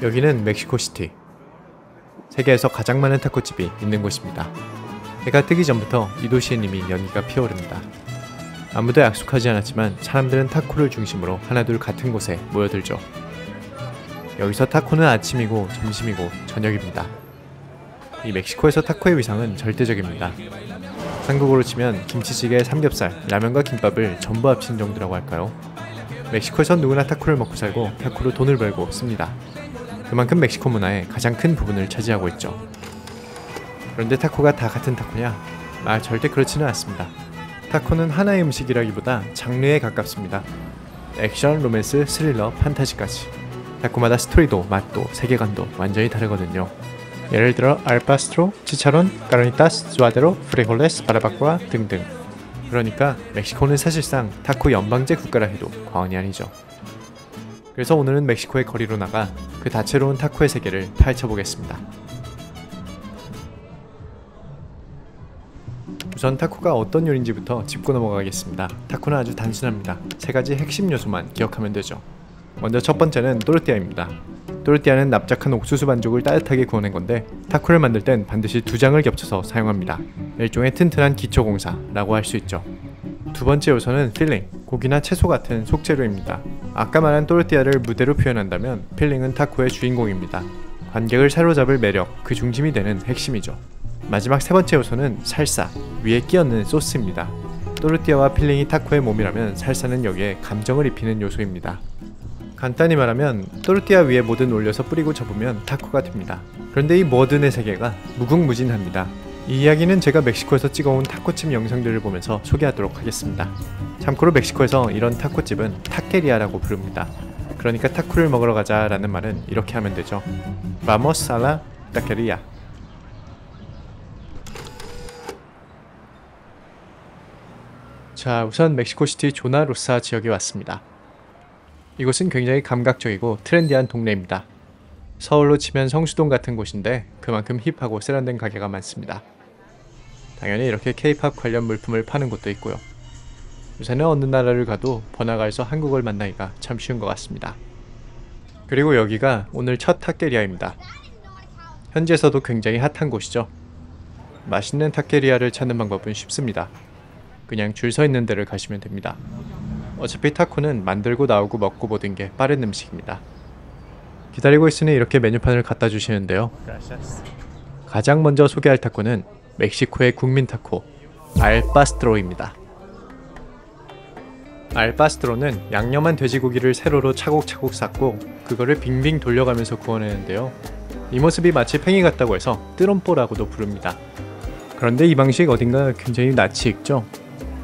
여기는 멕시코시티. 세계에서 가장 많은 타코집이 있는 곳입니다. 해가 뜨기 전부터 이 도시엔 이미 연기가 피어오릅니다. 아무도 약속하지 않았지만 사람들은 타코를 중심으로 하나둘 같은 곳에 모여들죠. 여기서 타코는 아침이고 점심이고 저녁입니다. 이 멕시코에서 타코의 위상은 절대적입니다. 한국어로 치면 김치찌개, 삼겹살, 라면과 김밥을 전부 합친 정도라고 할까요? 멕시코에선 누구나 타코를 먹고 살고 타코로 돈을 벌고 씁니다. 그만큼 멕시코 문화의 가장 큰 부분을 차지하고 있죠. 그런데 타코가 다 같은 타코냐? 절대 그렇지는 않습니다. 타코는 하나의 음식이라기보다 장르에 가깝습니다. 액션, 로맨스, 스릴러, 판타지까지. 타코마다 스토리도 맛도 세계관도 완전히 다르거든요. 예를 들어 알파스트로, 치차론, 까르니타스, 수아데로, 프리홀레스, 바라바코아 등등. 그러니까 멕시코는 사실상 타코 연방제 국가라 해도 과언이 아니죠. 그래서 오늘은 멕시코의 거리로 나가 그 다채로운 타코의 세계를 파헤쳐보겠습니다. 우선 타코가 어떤 요리인지부터 짚고 넘어가겠습니다. 타코는 아주 단순합니다. 세 가지 핵심 요소만 기억하면 되죠. 먼저 첫 번째는 또르띠아입니다. 또르띠아는 납작한 옥수수 반죽을 따뜻하게 구워낸 건데 타코를 만들 땐 반드시 두 장을 겹쳐서 사용합니다. 일종의 튼튼한 기초공사라고 할 수 있죠. 두 번째 요소는 필링, 고기나 채소 같은 속재료입니다. 아까 말한 또르띠아를 무대로 표현한다면 필링은 타코의 주인공입니다. 관객을 사로잡을 매력, 그 중심이 되는 핵심이죠. 마지막 세 번째 요소는 살사, 위에 끼얹는 소스입니다. 또르띠아와 필링이 타코의 몸이라면 살사는 여기에 감정을 입히는 요소입니다. 간단히 말하면 또르띠아 위에 뭐든 올려서 뿌리고 접으면 타코가 됩니다. 그런데 이 뭐든의 세계가 무궁무진합니다. 이 이야기는 제가 멕시코에서 찍어온 타코집 영상들을 보면서 소개하도록 하겠습니다. 참고로 멕시코에서 이런 타코집은 타케리아라고 부릅니다. 그러니까 타코를 먹으러 가자 라는 말은 이렇게 하면 되죠. Vamos a la taquería. 자, 우선 멕시코시티 조나로사 지역에 왔습니다. 이곳은 굉장히 감각적이고 트렌디한 동네입니다. 서울로 치면 성수동 같은 곳인데 그만큼 힙하고 세련된 가게가 많습니다. 당연히 이렇게 K-POP 관련 물품을 파는 곳도 있고요. 요새는 어느 나라를 가도 번화가에서 한국어를 만나기가 참 쉬운 것 같습니다. 그리고 여기가 오늘 첫 타케리아입니다. 현지에서도 굉장히 핫한 곳이죠. 맛있는 타케리아를 찾는 방법은 쉽습니다. 그냥 줄 서 있는 데를 가시면 됩니다. 어차피 타코는 만들고 나오고 먹고 모든 게 빠른 음식입니다. 기다리고 있으니 이렇게 메뉴판을 갖다 주시는데요. 가장 먼저 소개할 타코는 멕시코의 국민 타코, 알파스트로입니다. 알파스트로는 양념한 돼지고기를 세로로 차곡차곡 쌓고 그거를 빙빙 돌려가면서 구워내는데요. 이 모습이 마치 팽이 같다고 해서 뜨롬뽀라고도 부릅니다. 그런데 이 방식 어딘가 굉장히 낯이 익죠?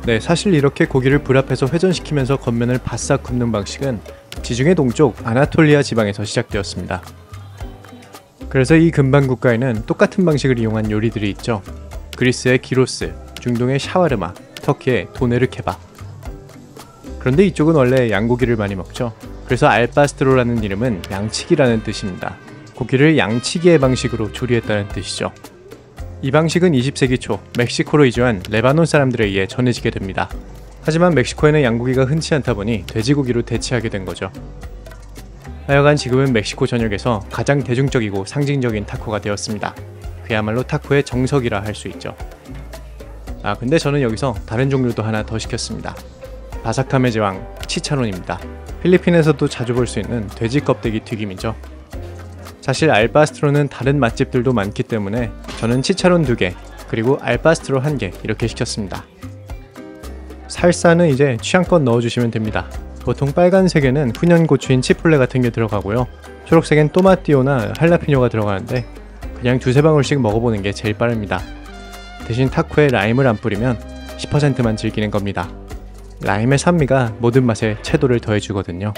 네, 사실 이렇게 고기를 불 앞에서 회전시키면서 겉면을 바싹 굽는 방식은 지중해 동쪽 아나톨리아 지방에서 시작되었습니다. 그래서 이 근방 국가에는 똑같은 방식을 이용한 요리들이 있죠. 그리스의 기로스, 중동의 샤와르마, 터키의 도네르 케밥. 그런데 이쪽은 원래 양고기를 많이 먹죠. 그래서 알파스트로라는 이름은 양치기라는 뜻입니다. 고기를 양치기의 방식으로 조리했다는 뜻이죠. 이 방식은 20세기 초 멕시코로 이주한 레바논 사람들에 의해 전해지게 됩니다. 하지만 멕시코에는 양고기가 흔치 않다 보니 돼지고기로 대체하게 된 거죠. 하여간 지금은 멕시코 전역에서 가장 대중적이고 상징적인 타코가 되었습니다. 그야말로 타코의 정석이라 할 수 있죠. 근데 저는 여기서 다른 종류도 하나 더 시켰습니다. 바삭함의 제왕, 치차론입니다. 필리핀에서도 자주 볼 수 있는 돼지 껍데기 튀김이죠. 사실 알파스트로는 다른 맛집들도 많기 때문에 저는 치차론 2개, 그리고 알파스트로 1개 이렇게 시켰습니다. 살사는 이제 취향껏 넣어주시면 됩니다. 보통 빨간색에는 훈연고추인 치폴레 같은 게 들어가고요. 초록색엔 또마띠오나 할라피뇨가 들어가는데 그냥 두세 방울씩 먹어보는 게 제일 빠릅니다. 대신 타코에 라임을 안 뿌리면 10%만 즐기는 겁니다. 라임의 산미가 모든 맛에 채도를 더해주거든요.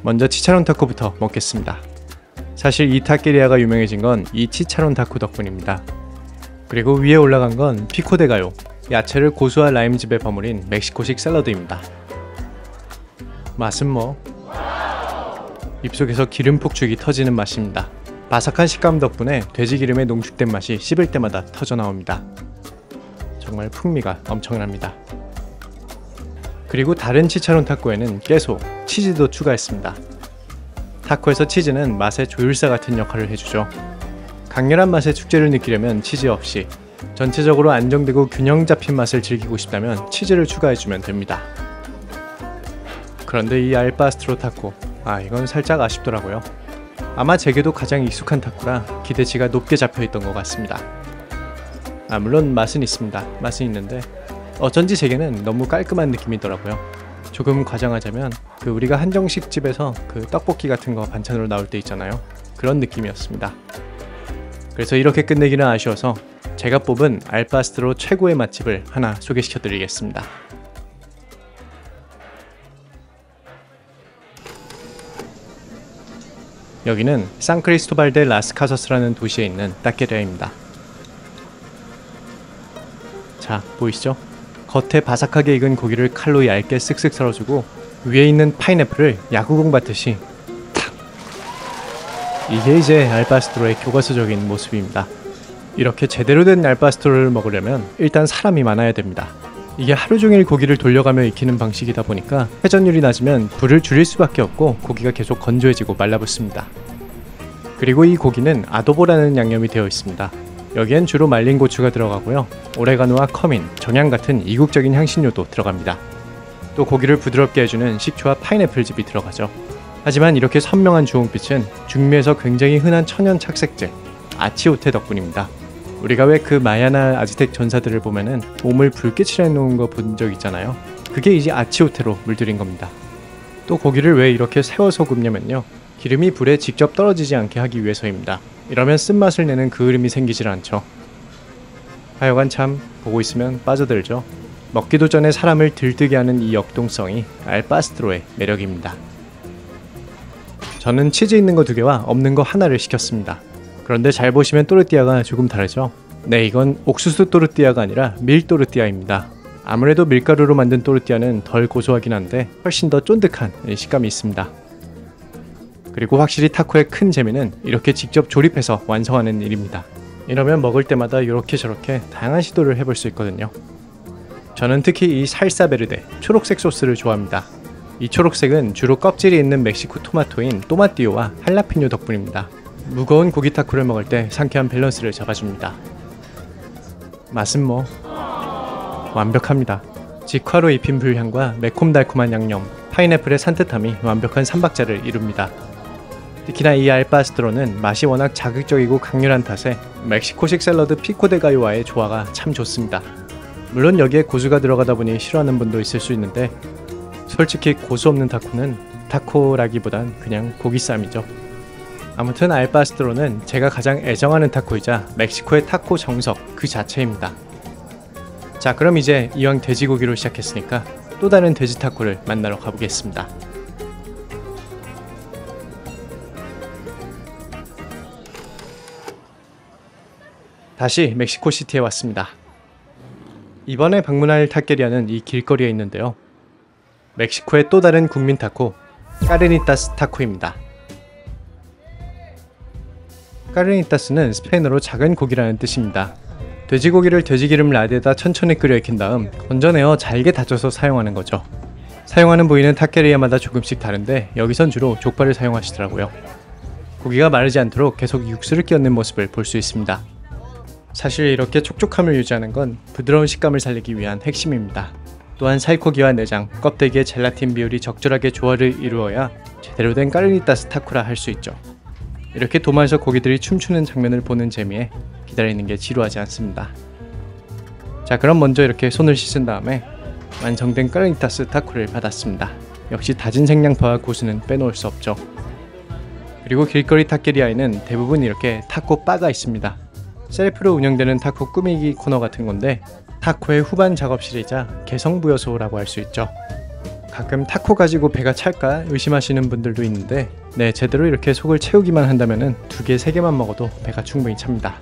먼저 치차론 타코부터 먹겠습니다. 사실 이 타케리아가 유명해진 건 이 치차론 타코 덕분입니다. 그리고 위에 올라간 건 피코데가요, 야채를 고수와 라임즙에 버무린 멕시코식 샐러드입니다. 맛은 뭐? 입속에서 기름 폭죽이 터지는 맛입니다. 바삭한 식감 덕분에 돼지기름의 농축된 맛이 씹을 때마다 터져나옵니다. 정말 풍미가 엄청납니다. 그리고 다른 치차론 타코에는 깨소, 치즈도 추가했습니다. 타코에서 치즈는 맛의 조율사 같은 역할을 해주죠. 강렬한 맛의 축제를 느끼려면 치즈 없이, 전체적으로 안정되고 균형 잡힌 맛을 즐기고 싶다면 치즈를 추가해주면 됩니다. 그런데 이 알바스트로 타코, 이건 살짝 아쉽더라고요. 아마 제게도 가장 익숙한 타코라 기대치가 높게 잡혀있던 것 같습니다. 물론 맛은 있습니다. 맛은 있는데 어쩐지 제게는 너무 깔끔한 느낌이더라고요. 조금 과장하자면 우리가 한정식 집에서 떡볶이 같은 거 반찬으로 나올 때 있잖아요. 그런 느낌이었습니다. 그래서 이렇게 끝내기는 아쉬워서 제가 뽑은 알바스트로 최고의 맛집을 하나 소개시켜 드리겠습니다. 여기는 산크리스토발 데 라스 카사스라는 도시에 있는 타케리아입니다. 자, 보이시죠? 겉에 바삭하게 익은 고기를 칼로 얇게 쓱쓱 썰어주고 위에 있는 파인애플을 야구공 받듯이 탁! 이게 이제 알바스트로의 교과서적인 모습입니다. 이렇게 제대로 된 알바스트로를 먹으려면 일단 사람이 많아야 됩니다. 이게 하루 종일 고기를 돌려가며 익히는 방식이다 보니까 회전율이 낮으면 불을 줄일 수밖에 없고 고기가 계속 건조해지고 말라붙습니다. 그리고 이 고기는 아도보라는 양념이 되어 있습니다. 여기엔 주로 말린 고추가 들어가고요. 오레가노와 커민, 정향 같은 이국적인 향신료도 들어갑니다. 또 고기를 부드럽게 해주는 식초와 파인애플즙이 들어가죠. 하지만 이렇게 선명한 주홍빛은 중미에서 굉장히 흔한 천연 착색제 아치오테 덕분입니다. 우리가 왜 마야나 아즈텍 전사들을 보면은 몸을 불빛이라 해놓은 거 본 적 있잖아요. 그게 이제 아치오테로 물들인 겁니다. 또 고기를 왜 이렇게 세워서 굽냐면요, 기름이 불에 직접 떨어지지 않게 하기 위해서입니다. 이러면 쓴맛을 내는 그을음이 생기질 않죠. 하여간 참 보고 있으면 빠져들죠. 먹기도 전에 사람을 들뜨게 하는 이 역동성이 알바스트로의 매력입니다. 저는 치즈 있는 거 2개와 없는 거 하나를 시켰습니다. 그런데 잘 보시면 또르띠아가 조금 다르죠? 네, 이건 옥수수 또르띠아가 아니라 밀 또르띠아입니다. 아무래도 밀가루로 만든 또르띠아는 덜 고소하긴 한데 훨씬 더 쫀득한 식감이 있습니다. 그리고 확실히 타코의 큰 재미는 이렇게 직접 조립해서 완성하는 일입니다. 이러면 먹을 때마다 이렇게 저렇게 다양한 시도를 해볼 수 있거든요. 저는 특히 이 살사 베르데, 초록색 소스를 좋아합니다. 이 초록색은 주로 껍질이 있는 멕시코 토마토인 또마띠오와 할라피뇨 덕분입니다. 무거운 고기 타코를 먹을 때 상쾌한 밸런스를 잡아줍니다. 맛은 뭐 완벽합니다. 직화로 입힌 불향과 매콤달콤한 양념, 파인애플의 산뜻함이 완벽한 삼박자를 이룹니다. 특히나 이 알바스트로는 맛이 워낙 자극적이고 강렬한 탓에 멕시코식 샐러드 피코데가요와의 조화가 참 좋습니다. 물론 여기에 고수가 들어가다 보니 싫어하는 분도 있을 수 있는데 솔직히 고수 없는 타코는 타코라기보단 그냥 고기쌈이죠. 아무튼 알바스트로는 제가 가장 애정하는 타코이자 멕시코의 타코 정석 그 자체입니다. 자, 그럼 이제 이왕 돼지고기로 시작했으니까 또 다른 돼지 타코를 만나러 가보겠습니다. 다시 멕시코시티에 왔습니다. 이번에 방문할 타케리아는 이 길거리에 있는데요. 멕시코의 또 다른 국민 타코, 까르니타스 타코입니다. 까르니타스는 스페인어로 작은 고기라는 뜻입니다. 돼지고기를 돼지기름 라드에다 천천히 끓여 익힌 다음 건져내어 잘게 다져서 사용하는 거죠. 사용하는 부위는 타케리아마다 조금씩 다른데 여기선 주로 족발을 사용하시더라고요. 고기가 마르지 않도록 계속 육수를 끼얹는 모습을 볼 수 있습니다. 사실 이렇게 촉촉함을 유지하는 건 부드러운 식감을 살리기 위한 핵심입니다. 또한 살코기와 내장, 껍데기의 젤라틴 비율이 적절하게 조화를 이루어야 제대로 된 까르니타스 타코라 할 수 있죠. 이렇게 도마에서 고기들이 춤추는 장면을 보는 재미에 기다리는 게 지루하지 않습니다. 자, 그럼 먼저 이렇게 손을 씻은 다음에 완성된 까르니타스 타코를 받았습니다. 역시 다진 생양파와 고수는 빼놓을 수 없죠. 그리고 길거리 타케리아에는 대부분 이렇게 타코 바가 있습니다. 셀프로 운영되는 타코 꾸미기 코너 같은 건데 타코의 후반 작업실이자 개성부여소라고 할 수 있죠. 가끔 타코 가지고 배가 찰까 의심하시는 분들도 있는데 네, 제대로 이렇게 속을 채우기만 한다면 2개, 3개만 먹어도 배가 충분히 찹니다.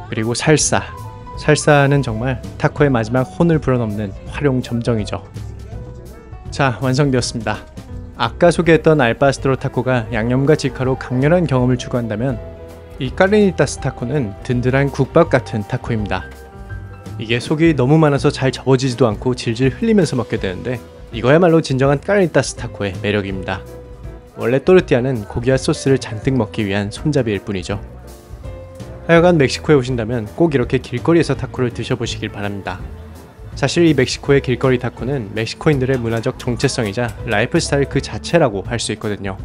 그리고 살사는 정말 타코의 마지막 혼을 불어넣는 활용 점정이죠. 자, 완성되었습니다. 아까 소개했던 알바스트로 타코가 양념과 직화로 강렬한 경험을 추구한다면 이 까르니타스 타코는 든든한 국밥 같은 타코입니다. 이게 속이 너무 많아서 잘 접어지지도 않고 질질 흘리면서 먹게 되는데 이거야말로 진정한 까르니타스 타코의 매력입니다. 원래 또르띠아는 고기와 소스를 잔뜩 먹기 위한 손잡이일 뿐이죠. 하여간 멕시코에 오신다면 꼭 이렇게 길거리에서 타코를 드셔보시길 바랍니다. 사실 이 멕시코의 길거리 타코는 멕시코인들의 문화적 정체성이자 라이프 스타일 그 자체라고 할 수 있거든요.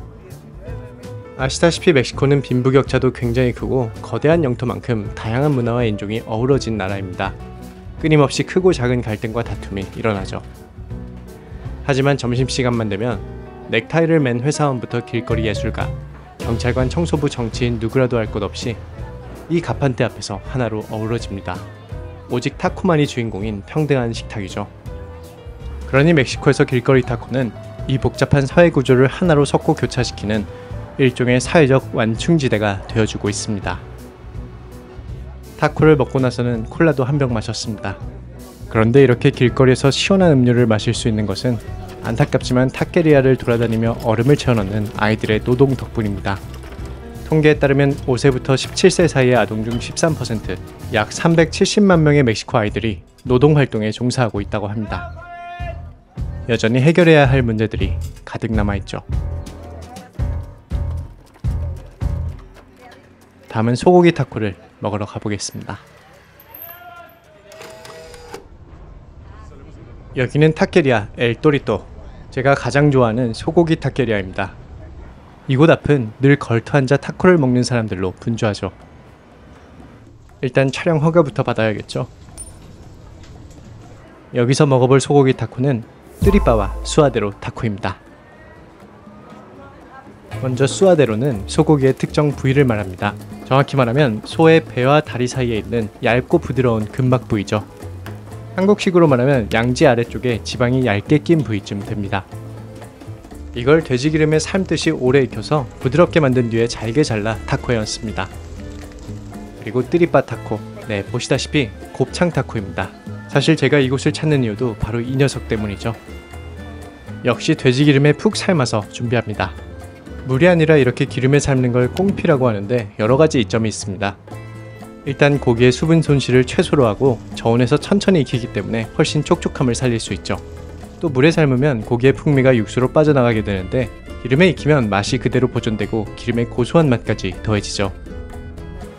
아시다시피 멕시코는 빈부격차도 굉장히 크고 거대한 영토만큼 다양한 문화와 인종이 어우러진 나라입니다. 끊임없이 크고 작은 갈등과 다툼이 일어나죠. 하지만 점심시간만 되면 넥타이를 맨 회사원부터 길거리 예술가, 경찰관, 청소부, 정치인 누구라도 할 것 없이 이 가판대 앞에서 하나로 어우러집니다. 오직 타코만이 주인공인 평등한 식탁이죠. 그러니 멕시코에서 길거리 타코는 이 복잡한 사회 구조를 하나로 섞고 교차시키는 일종의 사회적 완충지대가 되어주고 있습니다. 타코를 먹고 나서는 콜라도 한 병 마셨습니다. 그런데 이렇게 길거리에서 시원한 음료를 마실 수 있는 것은 안타깝지만 타케리아를 돌아다니며 얼음을 채워넣는 아이들의 노동 덕분입니다. 통계에 따르면 5세부터 17세 사이의 아동 중 13%, 약 370만 명의 멕시코 아이들이 노동활동에 종사하고 있다고 합니다. 여전히 해결해야 할 문제들이 가득 남아있죠. 다음은 소고기 타코를 먹으러 가보겠습니다. 여기는 타케리아 엘 또리또, 제가 가장 좋아하는 소고기 타케리아입니다. 이곳 앞은 늘 걸터앉아 타코를 먹는 사람들로 분주하죠. 일단 촬영 허가부터 받아야겠죠. 여기서 먹어볼 소고기 타코는 뚜리빠와 수아데로 타코입니다. 먼저 수아데로는 소고기의 특정 부위를 말합니다. 정확히 말하면 소의 배와 다리 사이에 있는 얇고 부드러운 근막 부위죠. 한국식으로 말하면 양지 아래쪽에 지방이 얇게 낀 부위쯤 됩니다. 이걸 돼지기름에 삶듯이 오래 익혀서 부드럽게 만든 뒤에 잘게 잘라 타코에 얹습니다. 그리고 뚜리빠 타코, 네, 보시다시피 곱창 타코입니다. 사실 제가 이곳을 찾는 이유도 바로 이 녀석 때문이죠. 역시 돼지기름에 푹 삶아서 준비합니다. 물이 아니라 이렇게 기름에 삶는 걸 꽁피라고 하는데 여러가지 이점이 있습니다. 일단 고기의 수분 손실을 최소로 하고 저온에서 천천히 익히기 때문에 훨씬 촉촉함을 살릴 수 있죠. 또 물에 삶으면 고기의 풍미가 육수로 빠져나가게 되는데 기름에 익히면 맛이 그대로 보존되고 기름의 고소한 맛까지 더해지죠.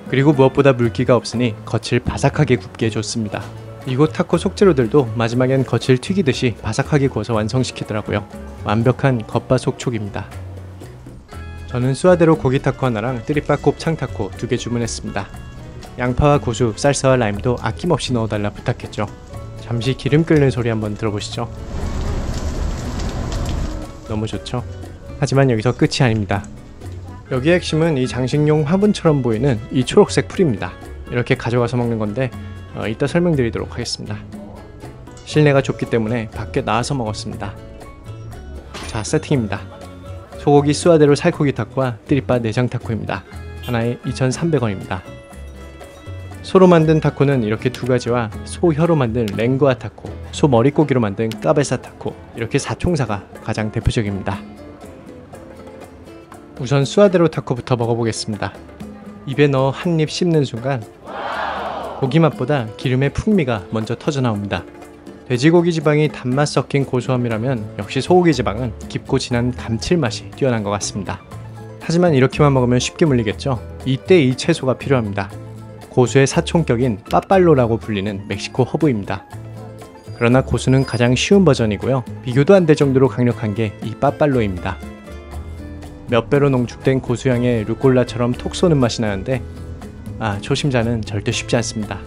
그리고 무엇보다 물기가 없으니 겉을 바삭하게 굽게 해줬습니다. 이곳 타코 속재료들도 마지막엔 겉을 튀기듯이 바삭하게 구워서 완성시키더라고요. 완벽한 겉바속촉입니다. 저는 수아데로 고기 타코 하나랑 뚜리빠 곱창 타코 2개 주문했습니다. 양파와 고수, 쌀사와 라임도 아낌없이 넣어달라 부탁했죠. 잠시 기름 끓는 소리 한번 들어보시죠. 너무 좋죠? 하지만 여기서 끝이 아닙니다. 여기의 핵심은 이 장식용 화분처럼 보이는 이 초록색 풀입니다. 이렇게 가져가서 먹는 건데 이따 설명드리도록 하겠습니다. 실내가 좁기 때문에 밖에 나와서 먹었습니다. 자, 세팅입니다. 소고기 수아데로 살코기 타코와 뚜리빠 내장 타코입니다. 하나에 2,300원입니다. 소로 만든 타코는 이렇게 2가지와 소혀로 만든 랭구아 타코, 소 머리고기로 만든 까베사 타코, 이렇게 4총사가 가장 대표적입니다. 우선 수아데로 타코부터 먹어보겠습니다. 입에 넣어 한 입 씹는 순간 고기 맛보다 기름의 풍미가 먼저 터져나옵니다. 돼지고기 지방이 단맛 섞인 고소함이라면 역시 소고기 지방은 깊고 진한 감칠맛이 뛰어난 것 같습니다. 하지만 이렇게만 먹으면 쉽게 물리겠죠? 이때 이 채소가 필요합니다. 고수의 사총격인 빠빨로라고 불리는 멕시코 허브입니다. 그러나 고수는 가장 쉬운 버전이고요. 비교도 안 될 정도로 강력한 게 이 빠빨로입니다. 몇 배로 농축된 고수향에 루꼴라처럼 톡 쏘는 맛이 나는데 초심자는 절대 쉽지 않습니다.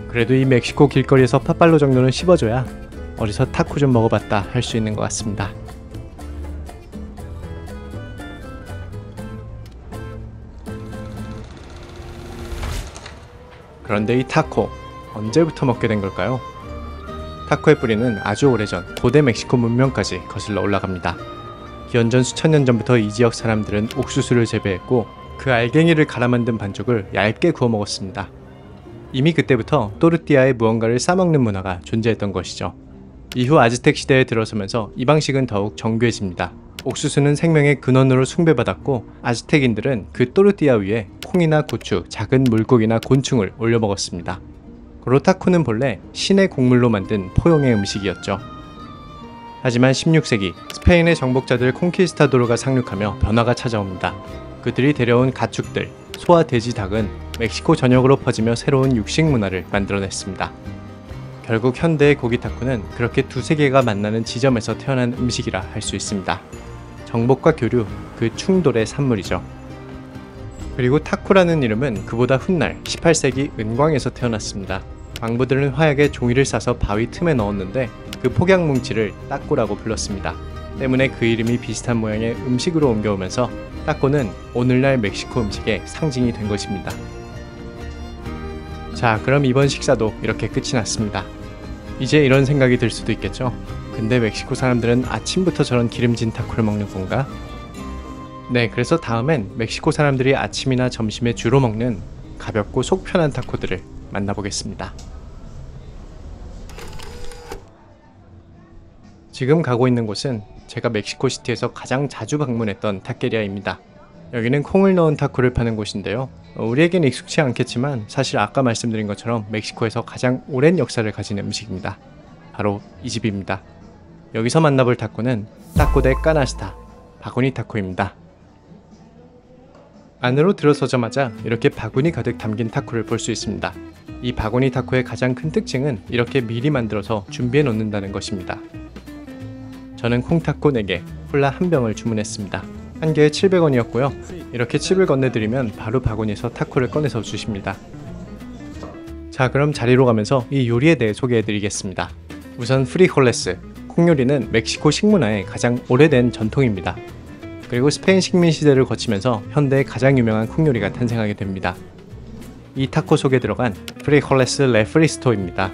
그래도 이 멕시코 길거리에서 빠빨로 정도는 씹어줘야 어디서 타코 좀 먹어봤다 할 수 있는 것 같습니다. 그런데 이 타코 언제부터 먹게 된 걸까요? 타코의 뿌리는 아주 오래전 고대 멕시코 문명까지 거슬러 올라갑니다. 기원전 수천 년 전부터 이 지역 사람들은 옥수수를 재배했고 그 알갱이를 갈아 만든 반죽을 얇게 구워 먹었습니다. 이미 그때부터 또르띠아에 무언가를 싸먹는 문화가 존재했던 것이죠. 이후 아즈텍 시대에 들어서면서 이 방식은 더욱 정교해집니다. 옥수수는 생명의 근원으로 숭배받았고 아즈텍인들은 그 또르띠아 위에 콩이나 고추, 작은 물고기나 곤충을 올려 먹었습니다. 고로 타코는 본래 신의 곡물로 만든 포용의 음식이었죠. 하지만 16세기 스페인의 정복자들 콩키스타도르가 상륙하며 변화가 찾아옵니다. 그들이 데려온 가축들, 소와 돼지, 닭은 멕시코 전역으로 퍼지며 새로운 육식 문화를 만들어냈습니다. 결국 현대의 고기 타코는 그렇게 두세 개가 만나는 지점에서 태어난 음식이라 할 수 있습니다. 정복과 교류, 그 충돌의 산물이죠. 그리고 타코라는 이름은 그보다 훗날 18세기 은광에서 태어났습니다. 광부들은 화약에 종이를 싸서 바위 틈에 넣었는데 그 폭약 뭉치를 따꼬라고 불렀습니다. 때문에 그 이름이 비슷한 모양의 음식으로 옮겨오면서 따꼬는 오늘날 멕시코 음식의 상징이 된 것입니다. 자, 그럼 이번 식사도 이렇게 끝이 났습니다. 이제 이런 생각이 들 수도 있겠죠. 근데 멕시코 사람들은 아침부터 저런 기름진 타코를 먹는 건가? 네, 그래서 다음엔 멕시코 사람들이 아침이나 점심에 주로 먹는 가볍고 속 편한 타코들을 만나보겠습니다. 지금 가고 있는 곳은 제가 멕시코시티에서 가장 자주 방문했던 타케리아입니다. 여기는 콩을 넣은 타코를 파는 곳인데요. 우리에겐 익숙치 않겠지만 사실 아까 말씀드린 것처럼 멕시코에서 가장 오랜 역사를 가진 음식입니다. 바로 이 집입니다. 여기서 만나볼 타코는 타코 데 까나스타, 바구니 타코입니다. 안으로 들어서자마자 이렇게 바구니 가득 담긴 타코를 볼 수 있습니다. 이 바구니 타코의 가장 큰 특징은 이렇게 미리 만들어서 준비해 놓는다는 것입니다. 저는 콩타코 4개, 콜라 1병을 주문했습니다. 한 개에 700원이었고요. 이렇게 칩을 건네드리면 바로 바구니에서 타코를 꺼내서 주십니다. 자, 그럼 자리로 가면서 이 요리에 대해 소개해드리겠습니다. 우선 프리홀레스, 콩요리는 멕시코 식문화의 가장 오래된 전통입니다. 그리고 스페인 식민 시대를 거치면서 현대의 가장 유명한 콩요리가 탄생하게 됩니다. 이 타코 속에 들어간 프리홀레스 레프리스토입니다.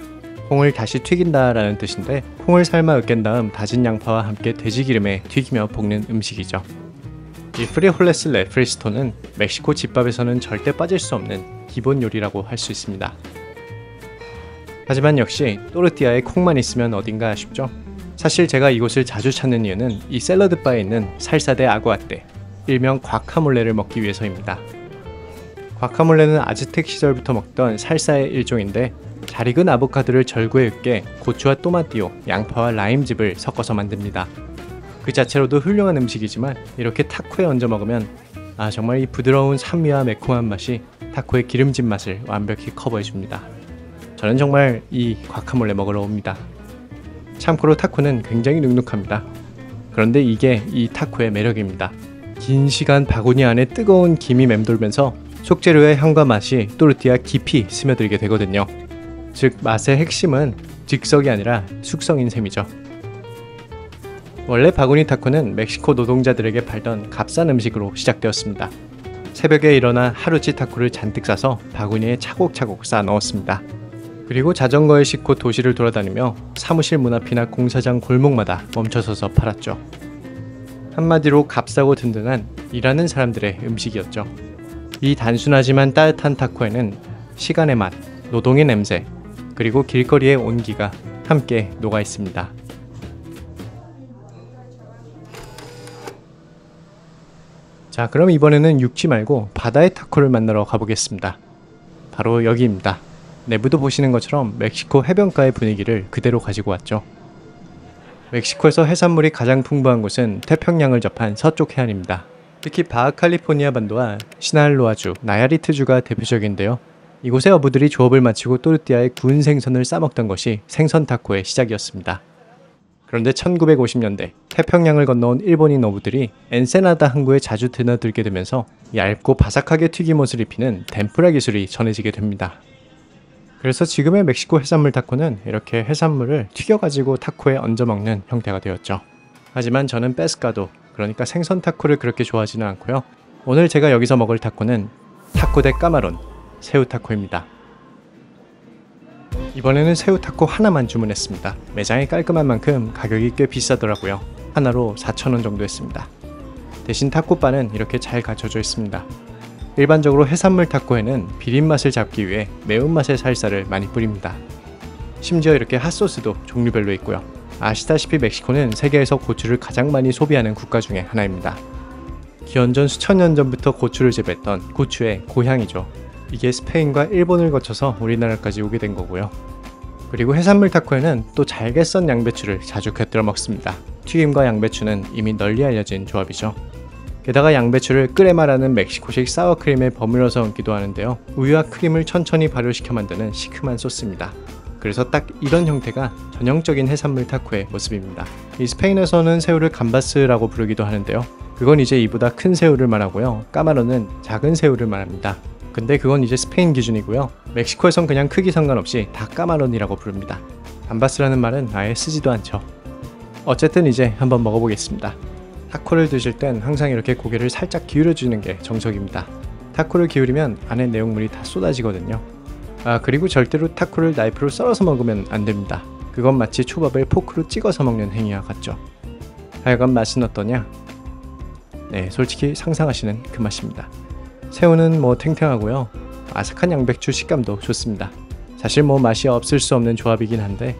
콩을 다시 튀긴다 라는 뜻인데 콩을 삶아 으깬 다음 다진 양파와 함께 돼지기름에 튀기며 볶는 음식이죠. 이 프리홀레스 레프리스토는 멕시코 집밥에서는 절대 빠질 수 없는 기본 요리라고 할 수 있습니다. 하지만 역시 또르띠아에 콩만 있으면 어딘가 아쉽죠? 사실 제가 이곳을 자주 찾는 이유는 이 샐러드 바에 있는 살사 데 아구아떼, 일명 과카몰레를 먹기 위해서입니다. 과카몰레는 아즈텍 시절부터 먹던 살사의 일종인데 잘 익은 아보카도를 절구에 으깨 고추와 또마띠오, 양파와 라임즙을 섞어서 만듭니다. 그 자체로도 훌륭한 음식이지만 이렇게 타코에 얹어 먹으면 정말 이 부드러운 산미와 매콤한 맛이 타코의 기름진 맛을 완벽히 커버해줍니다. 저는 정말 이 과카몰레 먹으러 옵니다. 참고로 타코는 굉장히 눅눅합니다. 그런데 이게 이 타코의 매력입니다. 긴 시간 바구니 안에 뜨거운 김이 맴돌면서 속재료의 향과 맛이 또르띠아 깊이 스며들게 되거든요. 즉 맛의 핵심은 즉석이 아니라 숙성인 셈이죠. 원래 바구니 타코는 멕시코 노동자들에게 팔던 값싼 음식으로 시작되었습니다. 새벽에 일어나 하루치 타코를 잔뜩 싸서 바구니에 차곡차곡 쌓아 넣었습니다. 그리고 자전거에 싣고 도시를 돌아다니며 사무실 문 앞이나 공사장 골목마다 멈춰서서 팔았죠. 한마디로 값싸고 든든한 일하는 사람들의 음식이었죠. 이 단순하지만 따뜻한 타코에는 시간의 맛, 노동의 냄새, 그리고 길거리의 온기가 함께 녹아 있습니다. 자, 그럼 이번에는 육지 말고 바다의 타코를 만나러 가보겠습니다. 바로 여기입니다. 내부도 보시는 것처럼 멕시코 해변가의 분위기를 그대로 가지고 왔죠. 멕시코에서 해산물이 가장 풍부한 곳은 태평양을 접한 서쪽 해안입니다. 특히 바하칼리포니아 반도와 시날로아주, 나야리트주가 대표적인데요. 이곳의 어부들이 조업을 마치고 또르띠아의 구운 생선을 싸먹던 것이 생선 타코의 시작이었습니다. 그런데 1950년대 태평양을 건너온 일본인 어부들이 엔세나다 항구에 자주 드나들게 되면서 얇고 바삭하게 튀김옷을 입히는 덴푸라 기술이 전해지게 됩니다. 그래서 지금의 멕시코 해산물 타코는 이렇게 해산물을 튀겨가지고 타코에 얹어 먹는 형태가 되었죠. 하지만 저는 페스카도, 그러니까 생선 타코를 그렇게 좋아하지는 않고요. 오늘 제가 여기서 먹을 타코는 타코 데 까마론, 새우 타코입니다. 이번에는 새우 타코 하나만 주문했습니다. 매장이 깔끔한 만큼 가격이 꽤 비싸더라고요. 하나로 4,000원 정도 했습니다. 대신 타코바는 이렇게 잘 갖춰져 있습니다. 일반적으로 해산물 타코에는 비린맛을 잡기 위해 매운맛의 살사를 많이 뿌립니다. 심지어 이렇게 핫소스도 종류별로 있고요. 아시다시피 멕시코는 세계에서 고추를 가장 많이 소비하는 국가 중에 하나입니다. 기원전 수천 년 전부터 고추를 재배했던 고추의 고향이죠. 이게 스페인과 일본을 거쳐서 우리나라까지 오게 된 거고요. 그리고 해산물 타코에는 또 잘게 썬 양배추를 자주 곁들여 먹습니다. 튀김과 양배추는 이미 널리 알려진 조합이죠. 게다가 양배추를 끓여 말하는 멕시코식 사워크림에 버무려서 얹기도 하는데요. 우유와 크림을 천천히 발효시켜 만드는 시큼한 소스입니다. 그래서 딱 이런 형태가 전형적인 해산물 타코의 모습입니다. 이 스페인에서는 새우를 감바스라고 부르기도 하는데요. 그건 이제 이보다 큰 새우를 말하고요. 까마로는 작은 새우를 말합니다. 근데 그건 이제 스페인 기준이고요. 멕시코에선 그냥 크기 상관없이 다 까마론이라고 부릅니다. 감바스라는 말은 아예 쓰지도 않죠. 어쨌든 이제 한번 먹어보겠습니다. 타코를 드실 땐 항상 이렇게 고개를 살짝 기울여주는 게 정석입니다. 타코를 기울이면 안에 내용물이 다 쏟아지거든요. 그리고 절대로 타코를 나이프로 썰어서 먹으면 안 됩니다. 그건 마치 초밥을 포크로 찍어서 먹는 행위와 같죠. 하여간 맛은 어떠냐? 네, 솔직히 상상하시는 그 맛입니다. 새우는 탱탱하고요. 아삭한 양배추 식감도 좋습니다. 사실 맛이 없을 수 없는 조합이긴 한데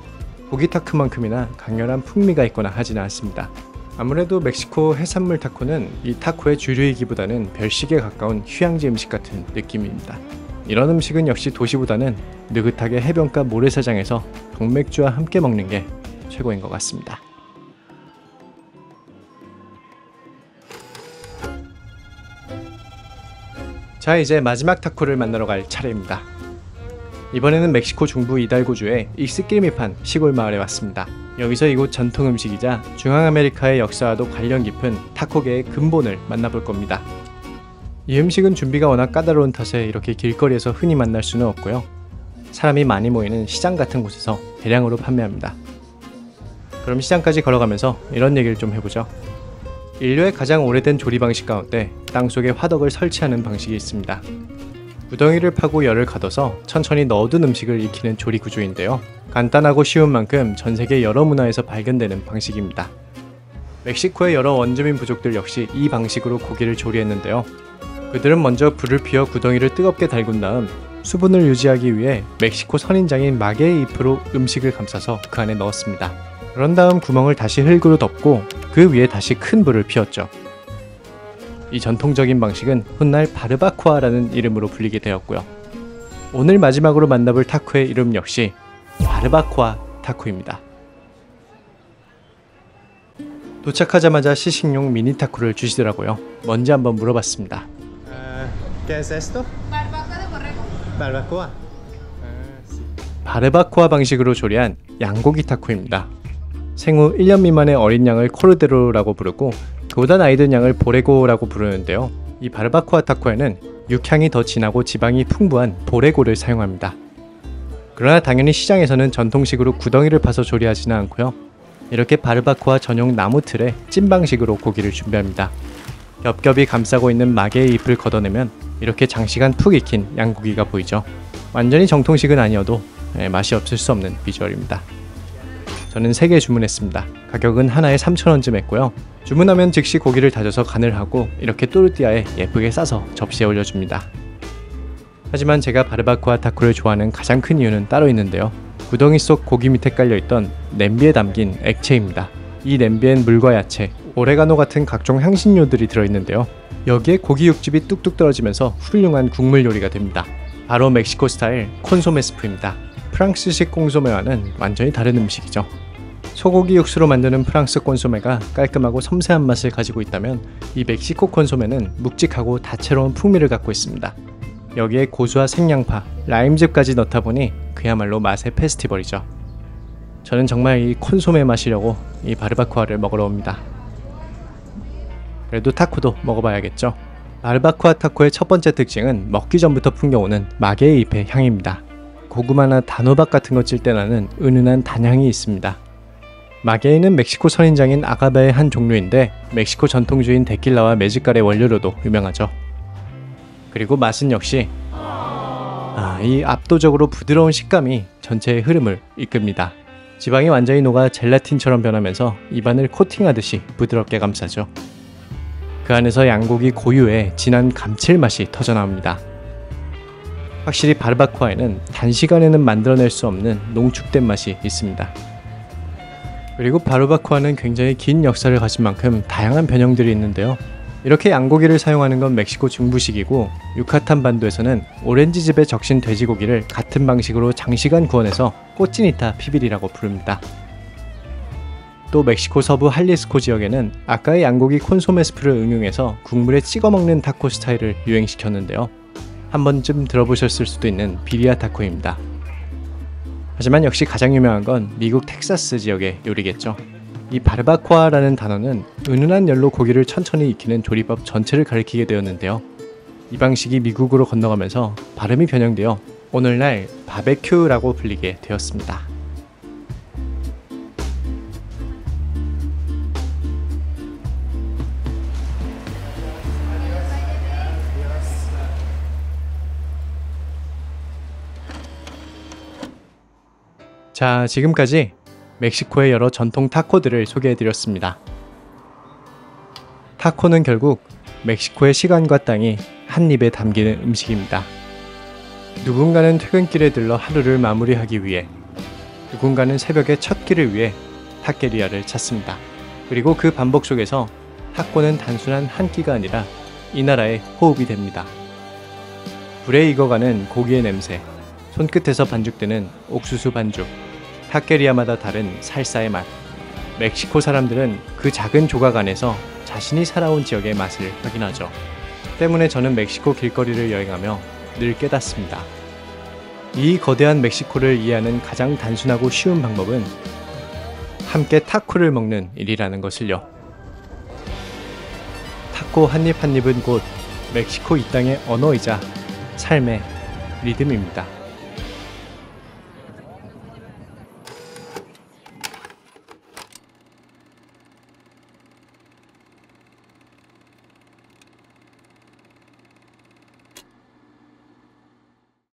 고기 타코만큼이나 강렬한 풍미가 있거나 하지는 않습니다. 아무래도 멕시코 해산물 타코는 이 타코의 주류이기보다는 별식에 가까운 휴양지 음식 같은 느낌입니다. 이런 음식은 역시 도시보다는 느긋하게 해변가 모래사장에서 병맥주와 함께 먹는 게 최고인 것 같습니다. 자, 이제 마지막 타코를 만나러 갈 차례입니다. 이번에는 멕시코 중부 이달고주의 익스끼리미판 시골 마을에 왔습니다. 여기서 이곳 전통 음식이자 중앙아메리카의 역사와도 관련 깊은 타코계의 근본을 만나볼 겁니다. 이 음식은 준비가 워낙 까다로운 탓에 이렇게 길거리에서 흔히 만날 수는 없고요. 사람이 많이 모이는 시장 같은 곳에서 대량으로 판매합니다. 그럼 시장까지 걸어가면서 이런 얘기를 좀 해보죠. 인류의 가장 오래된 조리 방식 가운데 땅속에 화덕을 설치하는 방식이 있습니다. 구덩이를 파고 열을 가둬서 천천히 넣어둔 음식을 익히는 조리 구조인데요. 간단하고 쉬운 만큼 전 세계 여러 문화에서 발견되는 방식입니다. 멕시코의 여러 원주민 부족들 역시 이 방식으로 고기를 조리했는데요. 그들은 먼저 불을 피워 구덩이를 뜨겁게 달군 다음 수분을 유지하기 위해 멕시코 선인장인 마게의 잎으로 음식을 감싸서 그 안에 넣었습니다. 그런 다음 구멍을 다시 흙으로 덮고 그 위에 다시 큰 불을 피웠죠. 이 전통적인 방식은 훗날 바르바코아라는 이름으로 불리게 되었고요. 오늘 마지막으로 만나볼 타코의 이름 역시 바르바코아 타코입니다. 도착하자마자 시식용 미니 타코를 주시더라고요. 뭔지 한번 물어봤습니다. ¿Qué es esto? Barbacoa de borrego. Barbacoa. 바르바코아 방식으로 조리한 양고기 타코입니다. 생후 1년 미만의 어린 양을 코르데로라고 부르고 그보다 나이 든 양을 보레고라고 부르는데요. 이 바르바코아 타코에는 육향이 더 진하고 지방이 풍부한 보레고를 사용합니다. 그러나 당연히 시장에서는 전통식으로 구덩이를 파서 조리하지는 않고요. 이렇게 바르바코아 전용 나무 틀에 찜 방식으로 고기를 준비합니다. 겹겹이 감싸고 있는 마개의 잎을 걷어내면 이렇게 장시간 푹 익힌 양고기가 보이죠. 완전히 정통식은 아니어도 맛이 없을 수 없는 비주얼입니다. 저는 3개 주문했습니다. 가격은 하나에 3,000원쯤 했고요. 주문하면 즉시 고기를 다져서 간을 하고 이렇게 또르띠아에 예쁘게 싸서 접시에 올려줍니다. 하지만 제가 바르바코아 타코를 좋아하는 가장 큰 이유는 따로 있는데요. 구덩이 속 고기 밑에 깔려있던 냄비에 담긴 액체입니다. 이 냄비엔 물과 야채, 오레가노 같은 각종 향신료들이 들어있는데요. 여기에 고기 육즙이 뚝뚝 떨어지면서 훌륭한 국물 요리가 됩니다. 바로 멕시코 스타일 콘소메 스프입니다. 프랑스식 콘소메와는 완전히 다른 음식이죠. 소고기 육수로 만드는 프랑스 콘소메가 깔끔하고 섬세한 맛을 가지고 있다면 이 멕시코 콘소메는 묵직하고 다채로운 풍미를 갖고 있습니다. 여기에 고수와 생양파, 라임즙까지 넣다 보니 그야말로 맛의 페스티벌이죠. 저는 정말 이 콘소메 마시려고 이 바르바코아를 먹으러 옵니다. 그래도 타코도 먹어봐야겠죠. 바르바코아 타코의 첫 번째 특징은 먹기 전부터 풍겨오는 마개의 잎의 향입니다. 고구마나 단호박 같은 거 찔 때 나는 은은한 단향이 있습니다. 마게이는 멕시코 선인장인 아가베의 한 종류인데 멕시코 전통주인 데킬라와 메즈칼의 원료로도 유명하죠. 그리고 맛은 역시 이 압도적으로 부드러운 식감이 전체의 흐름을 이끕니다. 지방이 완전히 녹아 젤라틴처럼 변하면서 입안을 코팅하듯이 부드럽게 감싸죠. 그 안에서 양고기 고유의 진한 감칠맛이 터져나옵니다. 확실히 바르바코아에는 단시간에는 만들어낼 수 없는 농축된 맛이 있습니다. 그리고 바르바코아는 굉장히 긴 역사를 가진 만큼 다양한 변형들이 있는데요. 이렇게 양고기를 사용하는 건 멕시코 중부식이고, 유카탄 반도에서는 오렌지즙에 적신 돼지고기를 같은 방식으로 장시간 구워내서 꼬치니타 피빌이라고 부릅니다. 또 멕시코 서부 할리스코 지역에는 아까의 양고기 콘소메 스프를 응용해서 국물에 찍어 먹는 타코 스타일을 유행시켰는데요. 한 번쯤 들어보셨을 수도 있는 비리아 타코입니다. 하지만 역시 가장 유명한 건 미국 텍사스 지역의 요리겠죠. 이 바르바코아라는 단어는 은은한 열로 고기를 천천히 익히는 조리법 전체를 가리키게 되었는데요. 이 방식이 미국으로 건너가면서 발음이 변형되어 오늘날 바베큐라고 불리게 되었습니다. 자, 지금까지 멕시코의 여러 전통 타코들을 소개해드렸습니다. 타코는 결국 멕시코의 시간과 땅이 한 입에 담기는 음식입니다. 누군가는 퇴근길에 들러 하루를 마무리하기 위해, 누군가는 새벽의 첫 끼를 위해 타케리아를 찾습니다. 그리고 그 반복 속에서 타코는 단순한 한 끼가 아니라 이 나라의 호흡이 됩니다. 불에 익어가는 고기의 냄새, 손끝에서 반죽되는 옥수수 반죽, 타케리아마다 다른 살사의 맛. 멕시코 사람들은 그 작은 조각 안에서 자신이 살아온 지역의 맛을 확인하죠. 때문에 저는 멕시코 길거리를 여행하며 늘 깨닫습니다. 이 거대한 멕시코를 이해하는 가장 단순하고 쉬운 방법은 함께 타코를 먹는 일이라는 것을요. 타코 한 입 한 입은 곧 멕시코 이 땅의 언어이자 삶의 리듬입니다.